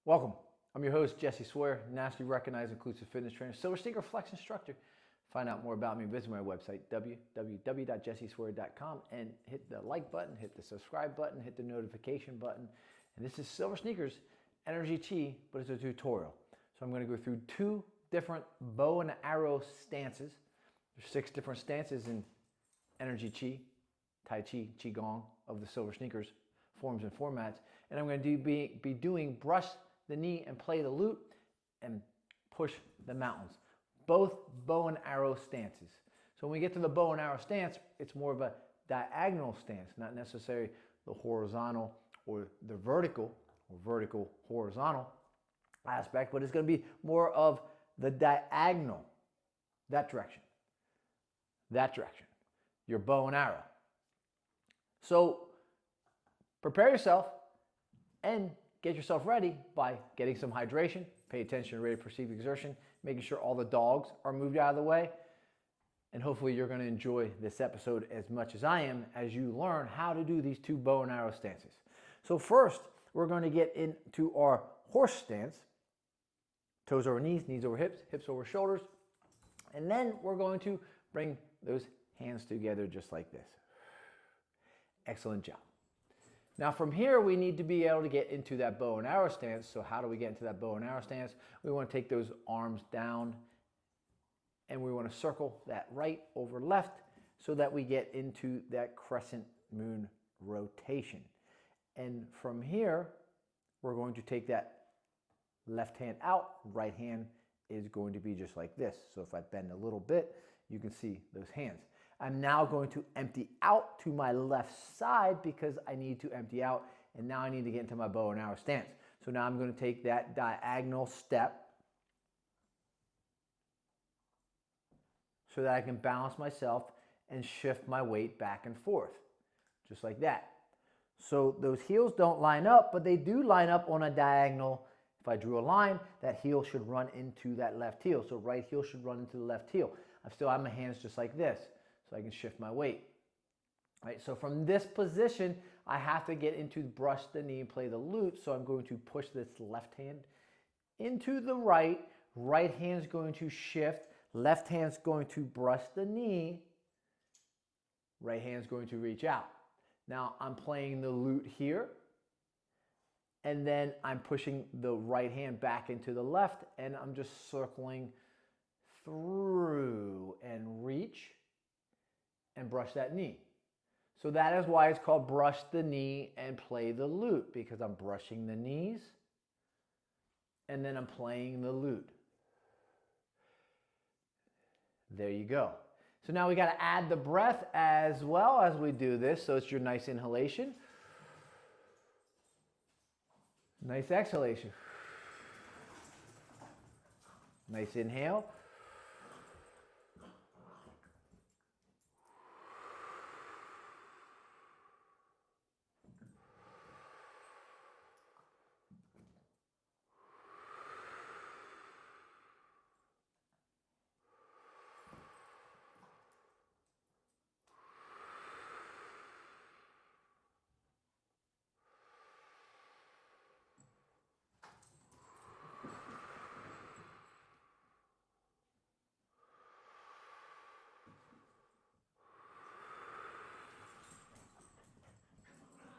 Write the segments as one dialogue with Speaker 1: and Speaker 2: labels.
Speaker 1: Welcome. I'm your host, Jesse Swear, nationally recognized inclusive fitness trainer, silver sneaker flex instructor. Find out more about me, visit my website, www.jesseswear.com, and hit the like button, hit the subscribe button, hit the notification button. And this is Silver Sneakers Energy Chi, but it's a tutorial. So I'm going to go through 2 different bow and arrow stances. There's 6 different stances in Energy Chi, Tai Chi, Qigong of the Silver Sneakers forms and formats. And I'm going to be doing brush the knee and play the lute and push the mountains. Both bow and arrow stances. So when we get to the bow and arrow stance, it's more of a diagonal stance, not necessarily the horizontal or the vertical or vertical horizontal aspect, but it's going to be more of the diagonal, that direction, your bow and arrow. So prepare yourself and get yourself ready by getting some hydration, pay attention to rate of perceived exertion, making sure all the dogs are moved out of the way, and hopefully you're going to enjoy this episode as much as I am as you learn how to do these 2 bow and arrow stances. So first, we're going to get into our horse stance, toes over knees, knees over hips, hips over shoulders, and then we're going to bring those hands together just like this. Excellent job. Now from here, we need to be able to get into that bow and arrow stance. So how do we get into that bow and arrow stance? We want to take those arms down and we want to circle that right over left so that we get into that crescent moon rotation. And from here, we're going to take that left hand out, right hand is going to be just like this. So if I bend a little bit, you can see those hands. I'm now going to empty out to my left side because I need to empty out, and now I need to get into my bow and arrow stance. So now I'm going to take that diagonal step so that I can balance myself and shift my weight back and forth, just like that. So those heels don't line up, but they do line up on a diagonal. If I drew a line, that heel should run into that left heel. So right heel should run into the left heel. I still have my hands just like this, so I can shift my weight. All right, so from this position, I have to get into brush the knee and play the lute. So I'm going to push this left hand into the right. Right hand's going to shift. Left hand's going to brush the knee. Right hand's going to reach out. Now I'm playing the lute here. And then I'm pushing the right hand back into the left. And I'm just circling through and reach and brush that knee. So that is why it's called brush the knee and play the lute, because I'm brushing the knees and then I'm playing the lute. There you go. So now we got to add the breath as well as we do this. So it's your nice inhalation, nice exhalation, nice inhale,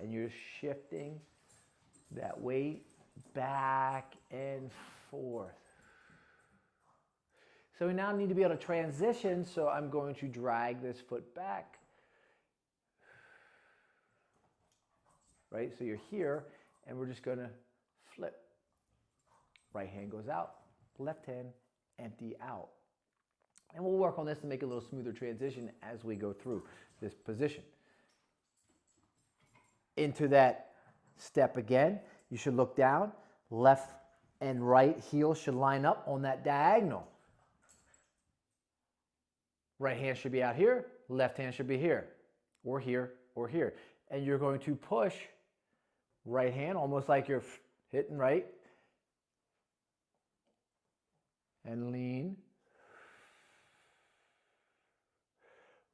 Speaker 1: and you're shifting that weight back and forth. So we now need to be able to transition, so I'm going to drag this foot back. Right, so you're here, and we're just going to flip. Right hand goes out, left hand, empty out. And we'll work on this to make a little smoother transition as we go through this position. Into that step again, you should look down. Left and right heel should line up on that diagonal. Right hand should be out here, left hand should be here, or here, or here. And you're going to push right hand, almost like you're hitting right, and lean.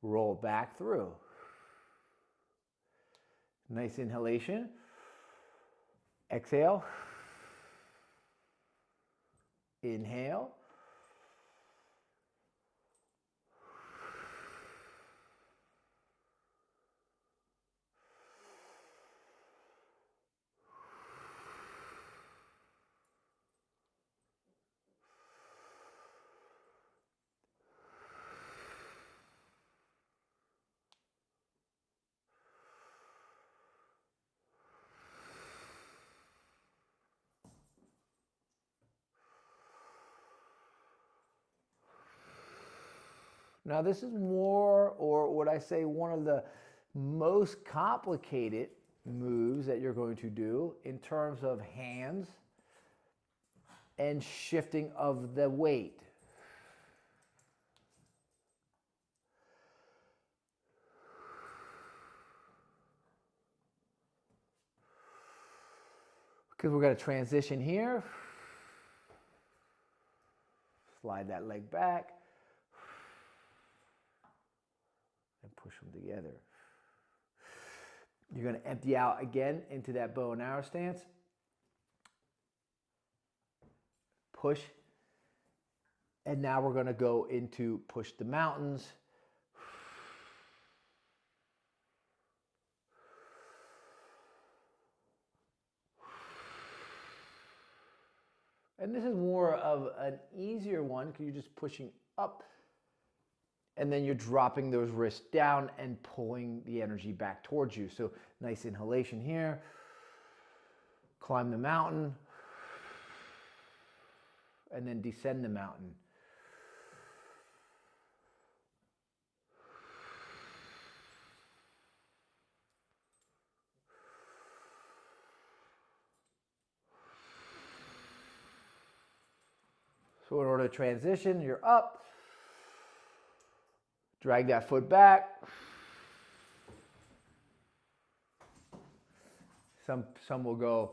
Speaker 1: Roll back through. Nice inhalation. Exhale. Inhale. Now this is more, or what I say, one of the most complicated moves that you're going to do in terms of hands and shifting of the weight. Because we're going to transition here. Slide that leg back. And push them together. You're going to empty out again into that bow and arrow stance. Push. And now we're going to go into push the mountains. And this is more of an easier one because you're just pushing up. And then you're dropping those wrists down and pulling the energy back towards you. So nice inhalation here. Climb the mountain. And then descend the mountain. So in order to transition, you're up. Drag that foot back. Some will go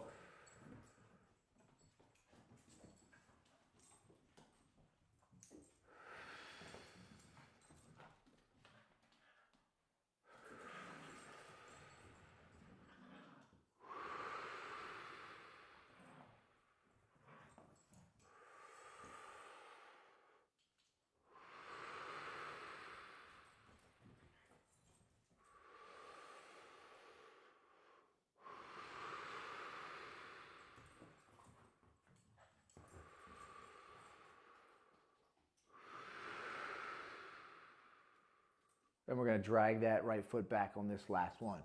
Speaker 1: and we're going to drag that right foot back on this last one.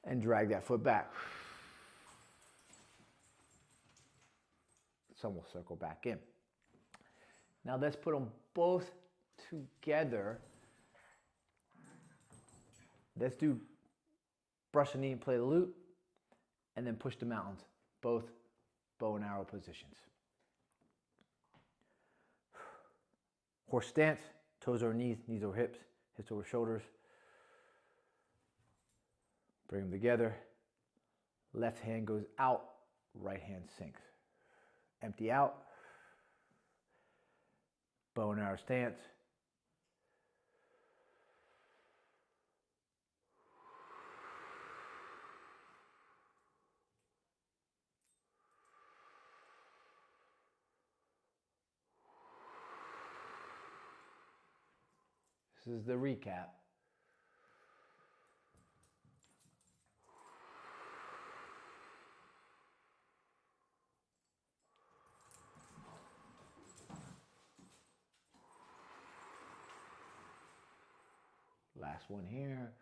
Speaker 1: And drag that foot back. Some will circle back in. Now let's put them both together. Let's do brush the knee and play the lute. And then push the mountains. Both bow and arrow positions. Horse stance. Toes over knees, knees over hips. Hips over shoulders. Bring them together. Left hand goes out. Right hand sinks. Empty out. Bow and arrow stance. This is the recap. Last one here.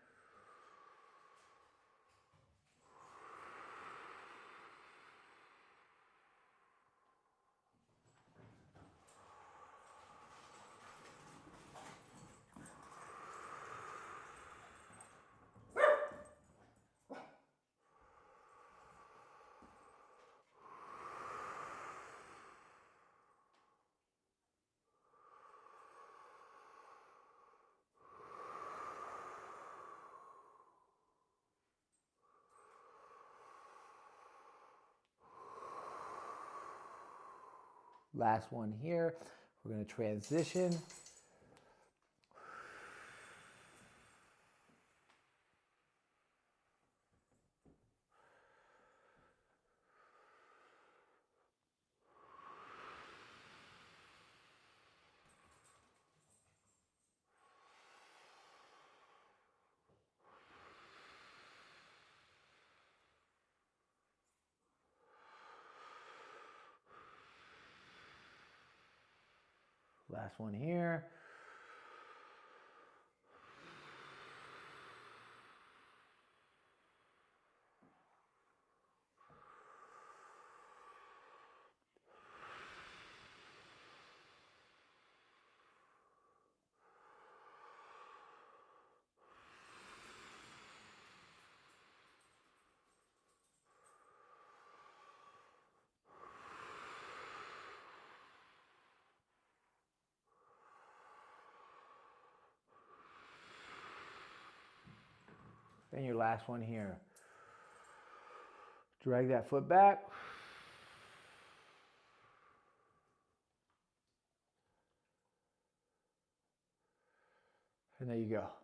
Speaker 1: Last one here. We're going to transition. Last one here. Then your last one here. Drag that foot back. And there you go.